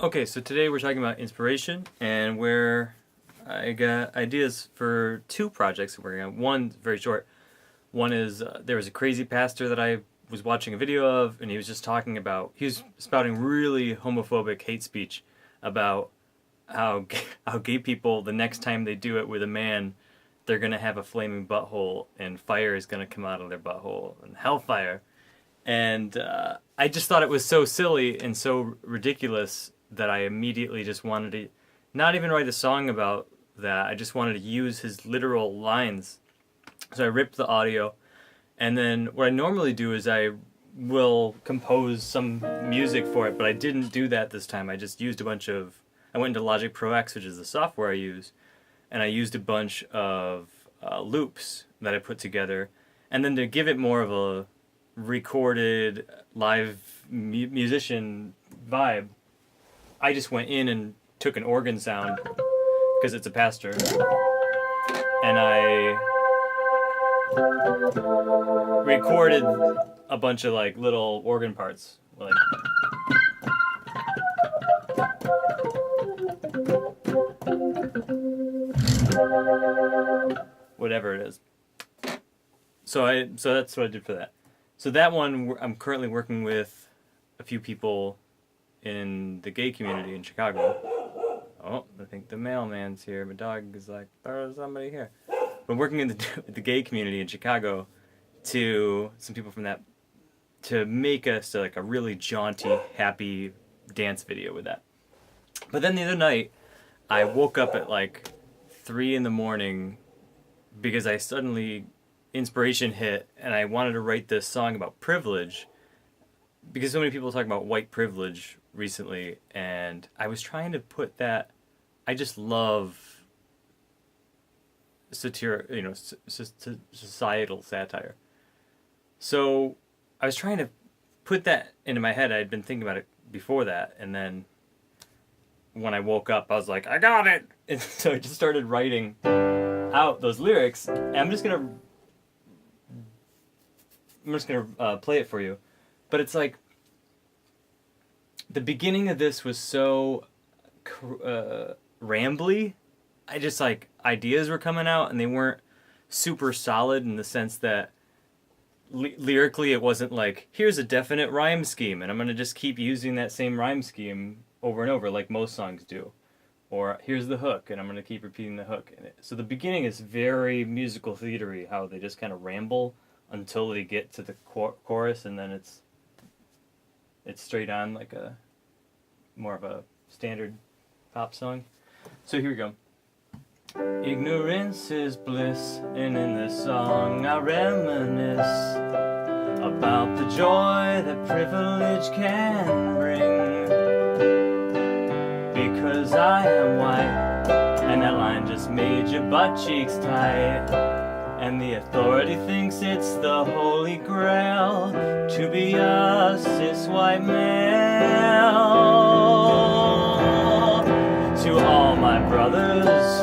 Okay, so today we're talking about inspiration and where I got ideas for two projects I'm working on. One very short. One is there was a crazy pastor that I was watching a video of, and he was just talking about he was spouting really homophobic hate speech about how how gay people the next time they do it with a man, they're gonna have a flaming butthole and fire is gonna come out of their butthole and hellfire. And I just thought it was so silly and so ridiculous that I immediately just wanted to not even write a song about that. I just wanted to use his literal lines. So I ripped the audio, and then what I normally do is I will compose some music for it, but I didn't do that this time. I just used a bunch of. I went into Logic Pro X, which is the software I use, and I used a bunch of loops that I put together, and then to give it more of a recorded live musician vibe, I just went in and took an organ sound because it's a pastor, and I recorded a bunch of like little organ parts, like whatever it is. So that's what I did for that. So that one I'm currently working with a few people in the gay community in Chicago. Oh, I think the mailman's here. My dog is like, there's somebody here. I'm working in the gay community in Chicago to some people from that to make us like a really jaunty, happy dance video with that. But then the other night, I woke up at like 3 in the morning because I suddenly inspiration hit and I wanted to write this song about privilege because so many people talk about white privilege recently, and I was trying to put that. I just love societal satire. So I was trying to put that into my head. I had been thinking about it before that, and then when I woke up, I was like, I got it! And so I just started writing out those lyrics, and I'm just gonna play it for you. But it's like, the beginning of this was so rambly. I just like, ideas were coming out and they weren't super solid in the sense that lyrically it wasn't like, here's a definite rhyme scheme and I'm going to just keep using that same rhyme scheme over and over like most songs do. Or here's the hook and I'm going to keep repeating the hook. So the beginning is very musical theater-y, how they just kind of ramble until they get to the chorus, and then it's straight on like a more of a standard pop song. So here we go. Ignorance is bliss, and in this song I reminisce about the joy that privilege can bring. Because I am white, and that line just made your butt cheeks tight. And the authority thinks it's the holy grail to be a cis white male. To all my brothers,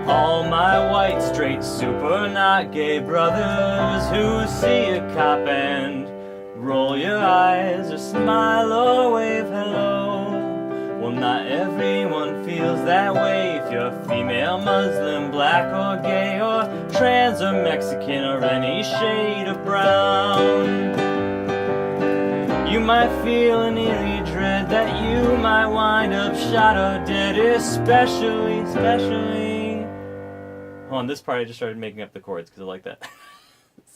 all my white, straight, super not gay brothers who see a cop and roll your eyes or smile or wave hello. Well, not everyone feels that way. If you're female, Muslim, black or gay, or trans or Mexican, or any shade of brown, you might feel an eerie dread that you might wind up shot or dead, especially. On this part, I just started making up the chords because I like that.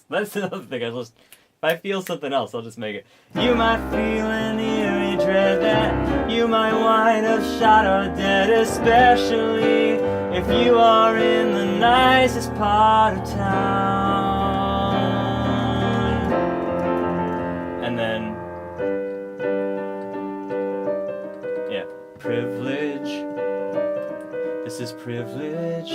That's another thing. If I feel something else, I'll just make it. You might feel an eerie dread that you might wind up shot or dead, especially if you are in the nicest part of town. And then, yeah, privilege. This is privilege.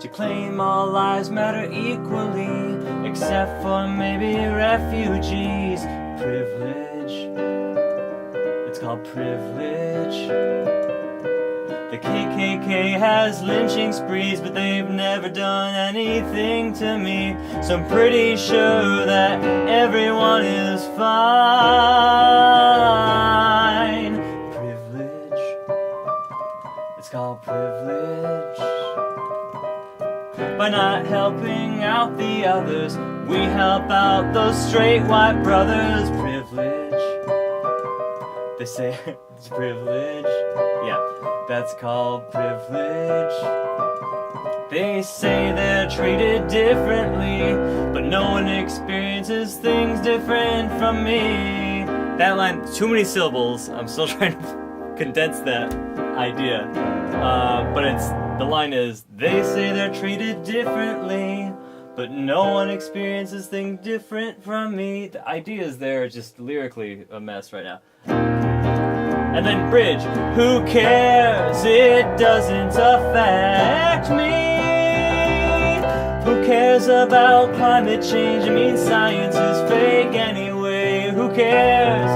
To claim all lives matter equally, except for maybe refugees. Privilege. It's called privilege. The KKK has lynching sprees, but they've never done anything to me. So I'm pretty sure that everyone is fine. helping out the others. We help out those straight white brothers. Privilege. They say it's privilege. Yeah, that's called privilege. They say they're treated differently, but no one experiences things different from me. That line, too many syllables. I'm still trying to condense that idea. But the line is, they say they're treated differently, but no one experiences things different from me. The ideas there are just lyrically a mess right now. And then bridge, who cares? It doesn't affect me. Who cares about climate change? I mean, science is fake anyway. Who cares?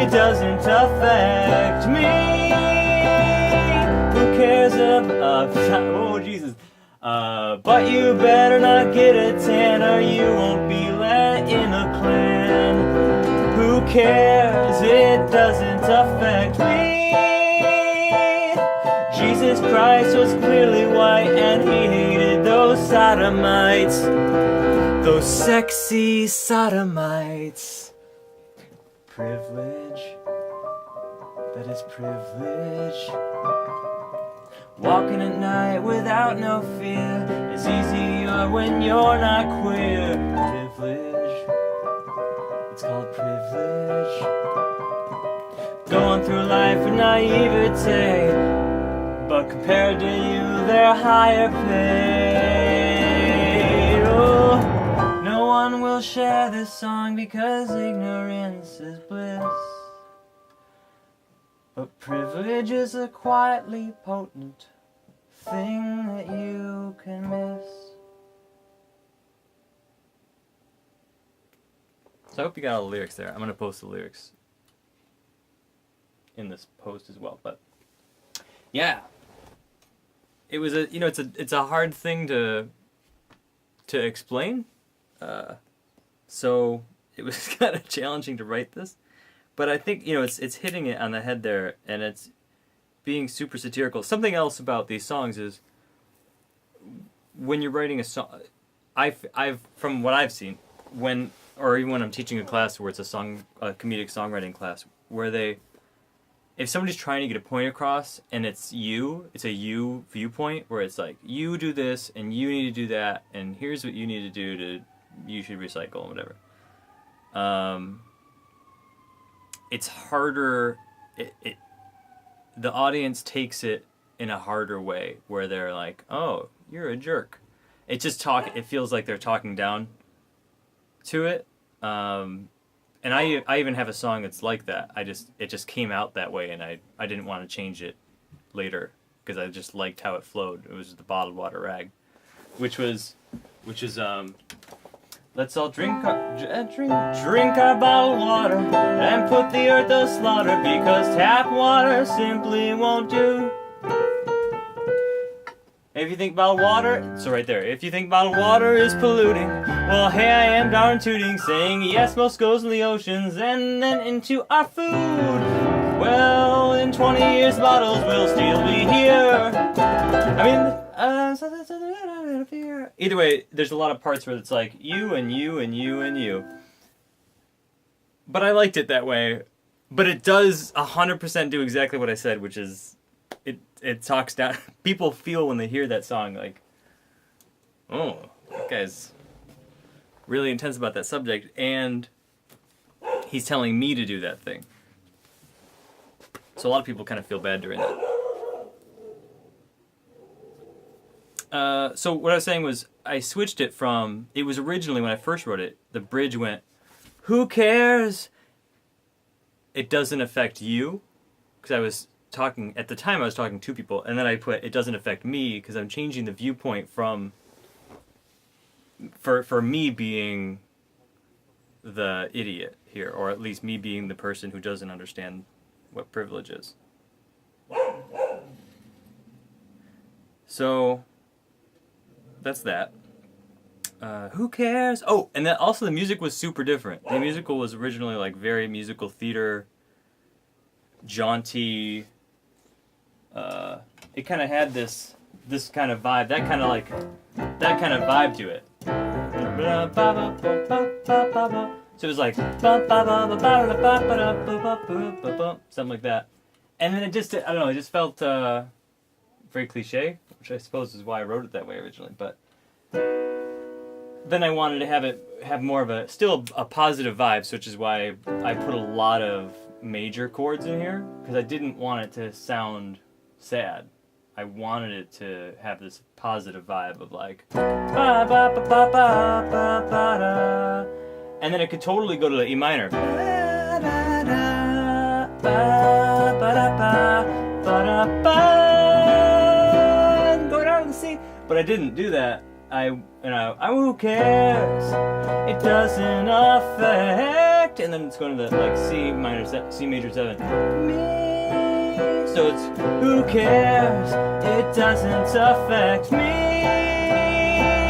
It doesn't affect me. Who cares about... oh, Jesus. But you better not get a tan or you won't be let in a clan. Who cares? It doesn't affect me. Jesus Christ was clearly white and he hated those sodomites. Those sexy sodomites. Privilege. That is privilege. Walking at night without no fear is easier when you're not queer. Privilege. It's called privilege. Going through life with naivete, but compared to you, they're higher paid. Oh, no one will share this song because ignorance is bliss. But privilege is a quietly potent thing that you can miss. So I hope you got all the lyrics there. I'm going to post the lyrics in this post as well. But yeah, it was it's a hard thing to explain. So it was kind of challenging to write this. But I think, it's hitting it on the head there, and it's being super satirical. Something else about these songs is when you're writing a song, I've from what I've seen, or even when I'm teaching a class where it's a comedic songwriting class, where if somebody's trying to get a point across and it's a you viewpoint, where it's like, you do this and you need to do that, and here's what you need to do you should recycle and whatever. It's harder. The audience takes it in a harder way, where they're like, "Oh, you're a jerk." It feels like they're talking down to it. And I even have a song that's like that. It just came out that way, and I didn't want to change it later because I just liked how it flowed. It was the bottled water rag, which is let's all drink our bottled water and put the earth to slaughter, because tap water simply won't do. If you think bottled water, so right there, if you think bottled water is polluting, well, hey, I am darn tooting, saying yes, most goes in the oceans and then into our food. Well, in 20 years, bottles will still be here. Either way, there's a lot of parts where it's like you and you and you and you. But I liked it that way. But it does 100% do exactly what I said, which is it talks down. People feel when they hear that song like, oh, that guy's really intense about that subject, and he's telling me to do that thing. So a lot of people kind of feel bad during that. So what I was saying was, I switched it from, it was originally when I first wrote it, the bridge went, who cares? It doesn't affect you. Because I was talking, at the time I was talking to people, and then I put, it doesn't affect me, because I'm changing the viewpoint from, for me being the idiot here, or at least me being the person who doesn't understand what privilege is. So that's that. Who cares? Oh, and then also the music was super different. The musical was originally like very musical theater, jaunty. It kind of had this this kind of vibe, that kind of vibe to it. So it was like something like that, and then it just, I don't know, it just felt very cliche, which I suppose is why I wrote it that way originally. But then I wanted to have more of a positive vibe, which is why I put a lot of major chords in here, because I didn't want it to sound sad. I wanted it to have this positive vibe of like ba ba ba ba ba ba ba da, and then it could totally go to the E minor. Ba da da ba ba da ba ba da ba, go down to the C. But I didn't do that. Who cares? It doesn't affect, and then it's going to the like C major 7. Me. So it's who cares? It doesn't affect me.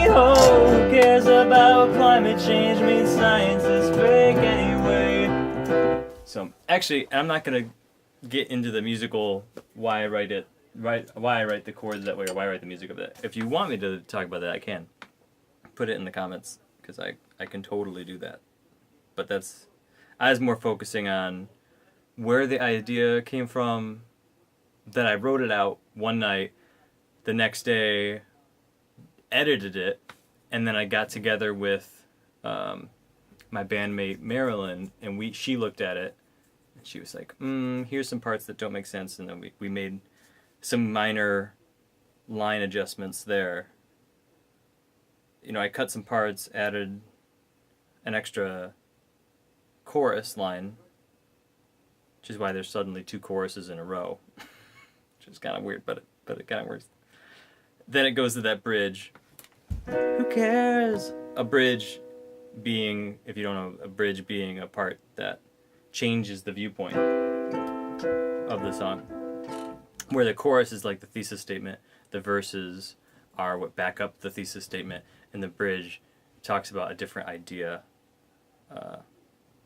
Oh, who cares about climate change? Means science is fake anyway. So actually, I'm not gonna get into the musical why I write it. Why I write the chords that way, or why I write the music of that. If you want me to talk about that, I can. Put it in the comments, because I can totally do that. But I was more focusing on where the idea came from, that I wrote it out one night, the next day edited it, and then I got together with my bandmate Marilyn, and she looked at it, and she was like, here's some parts that don't make sense, and then we made some minor line adjustments there. You know, I cut some parts, added an extra chorus line, which is why there's suddenly 2 choruses in a row, which is kind of weird, but it kind of works. Then it goes to that bridge. Who cares? A bridge being, if you don't know, a bridge being a part that changes the viewpoint of the song. Where the chorus is like the thesis statement, the verses are what back up the thesis statement, and the bridge talks about a different idea.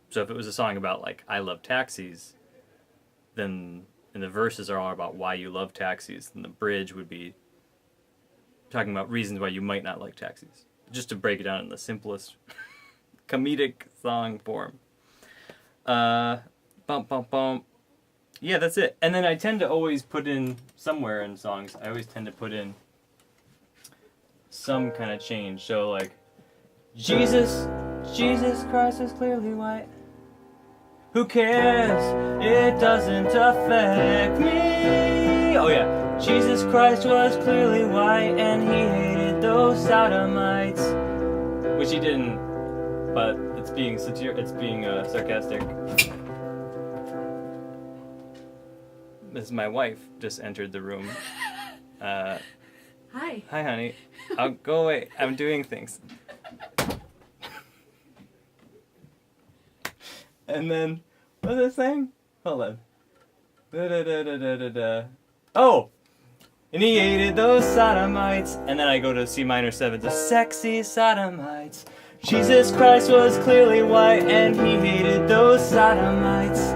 So if it was a song about like I love taxis, then and the verses are all about why you love taxis, then the bridge would be talking about reasons why you might not like taxis. Just to break it down in the simplest comedic song form. Bump bump bump. Yeah, that's it. And then I tend to always put in somewhere in songs, I always tend to put in some kind of change. So like, Jesus Christ is clearly white. Who cares? It doesn't affect me. Oh yeah. Jesus Christ was clearly white and he hated those sodomites. Which he didn't, but it's being sarcastic. My wife just entered the room. Hi. Hi, honey. I'll go away. I'm doing things. And then, what was I saying? Hold on. Oh! And he hated those sodomites. And then I go to C minor 7. The sexy sodomites. Jesus Christ was clearly white and he hated those sodomites.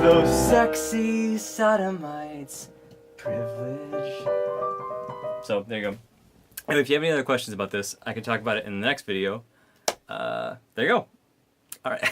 Those sexy sodomites. Privilege. So, there you go. And if you have any other questions about this, I can talk about it in the next video. There you go. Alright.